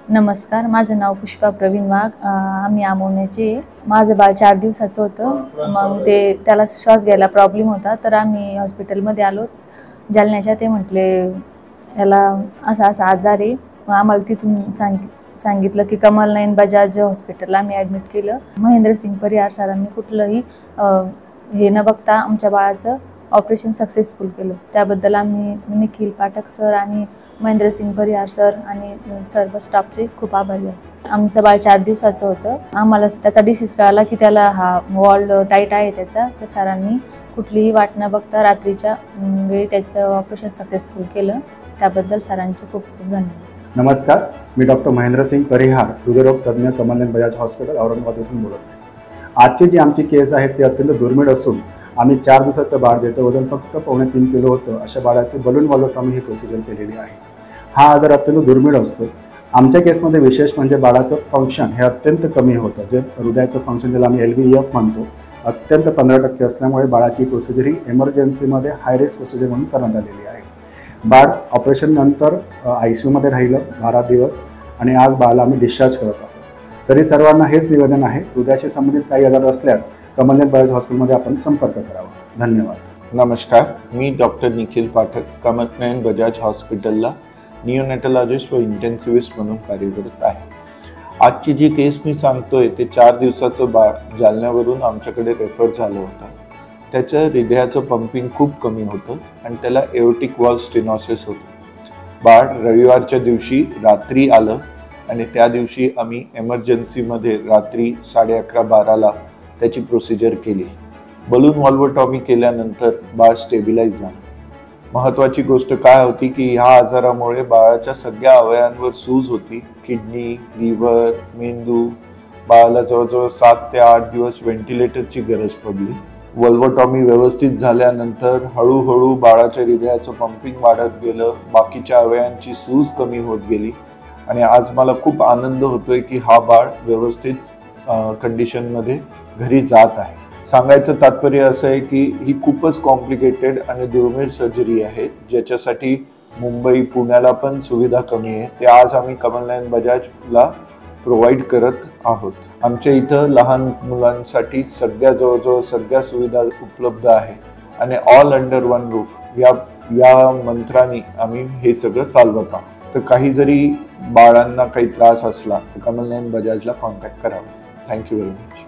नमस्कार, माझं नाव पुष्पा प्रवीण वाघ. आम्ही आमोण्याचे. माझं बाळ 4 दिवसाचं होतं. मग त्याला श्वास घ्यायला प्रॉब्लेम होता, तर आम्ही हॉस्पिटलमध्ये आलो जालन्याच्या. ते म्हटले याला असा आजार आहे. मग आम्हाला तिथून सांगितलं की कमलनयन बजाज हॉस्पिटलला आम्ही ॲडमिट केलं. महेंद्रसिंग परिहार सरांनी कुठलंही हे न बघता आमच्या बाळाचं ऑपरेशन सक्सेसफुल केलं. त्याबद्दल आम्ही निखिल पाठक सर आणि महेंद्रसिंग परिहार सर आणि सर्व स्टाफचे खूप आभारी आहे. आमचं बाळ 4 दिवसाचं होतं. आम्हाला त्याचा डिसीज कळाला की त्याला हा वॉल टाईट आहे त्याचा. तर सरांनी कुठलीही वाट न बघता रात्रीच्या वेळी त्याचं ऑपरेशन सक्सेसफुल केलं. त्याबद्दल सरांचे खूप खूप धन्यवाद. नमस्कार, मी डॉक्टर महेंद्रसिंग परिहार, हृदयरोग तज्ञ, कमलनयन बजाज हॉस्पिटल, औरंगाबाद येथून बोलत आहे. आजची जी आमची केस आहे ती अत्यंत दुर्मिळ असून आम्ही 4 दिवसाचं बाळ, ज्याचं वजन फक्त 2.25 किलो होतं, अशा बाळाची बलून वॉलोटॉमी ही प्रोसिजर केलेली आहे. हा आजार अत्यंत दुर्मिळ असतो. आमच्या केसमध्ये विशेष म्हणजे बाळाचं फंक्शन हे अत्यंत कमी होतं. जे हृदयाचं फंक्शन, ज्याला आम्ही LVEF म्हणतो, अत्यंत 15% असल्यामुळे बाळाची प्रोसिजर ही एमर्जन्सीमध्ये हाय रिस्क प्रोसिजर म्हणून करण्यात आलेली आहे. बाळ ऑपरेशननंतर ICUमध्ये राहिलं 12 दिवस आणि आज बाळाला आम्ही डिस्चार्ज करत आहोत. तरी सर्वांना हेच निवेदन आहे, हृदयाशी संबंधित काही आजार असल्यास कमलनयन बजाज हॉस्पिटलमध्ये आपण संपर्क करावा. धन्यवाद. नमस्कार, मी डॉक्टर निखिल पाठक, कमलनयन बजाज हॉस्पिटलला निओनेटॉलॉजिस्ट व इंटेन्सिव्हिस्ट म्हणून कार्यरत आहे. आजची जी केस मी सांगतोय ते 4 दिवसाचं बाळ जालन्यावरून आमच्याकडे रेफर झालं होतं. त्याचं हृदयाचं पंपिंग खूप कमी होतं आणि त्याला एओर्टिक वॉल्व स्टेनोसिस होतं. बाळ रविवारच्या दिवशी रात्री आलं आणि त्या दिवशी आम्ही एमर्जन्सीमध्ये रात्री 11:30-12ला त्याची प्रोसिजर केली. बलून व्हॉल्व्होटॉमी केल्यानंतर बाळ स्टेबिलाइज झालं. महत्त्वाची गोष्ट काय होती की ह्या आजारामुळे बाळाच्या सगळ्या अवयवांवर सूज होती. किडनी, लिव्हर, मेंदू. बाळाला जवळजवळ 7 ते 8 दिवस व्हेंटिलेटरची गरज पडली. व्हॉल्व्होटॉमी व्यवस्थित झाल्यानंतर हळूहळू बाळाच्या हृदयाचं पंपिंग वाढत गेलं. बाकीच्या अवयवांची सूज कमी होत गेली आणि आज मला खूप आनंद होतोय की हा बाळ व्यवस्थित कंडिशनमध्ये घरी जात आहे. सांगायचं तात्पर्य असं आहे की ही खूपच कॉम्प्लिकेटेड आणि दुर्मिळ सर्जरी आहे, ज्याच्यासाठी मुंबई, पुण्याला पण सुविधा कमी आहे. ते आज आम्ही कमलनयन बजाजला प्रोव्हाइड करत आहोत. आमच्या इथं लहान मुलांसाठी जवळजवळ सगळ्या सुविधा उपलब्ध आहे आणि ऑल अंडर वन रूफ या मंत्राने आम्ही हे सगळं चालवत आहोत. तर काही जरी बाळांना काही त्रास असला तर कमलनयन बजाजला कॉन्टॅक्ट करावा. Thank you very much.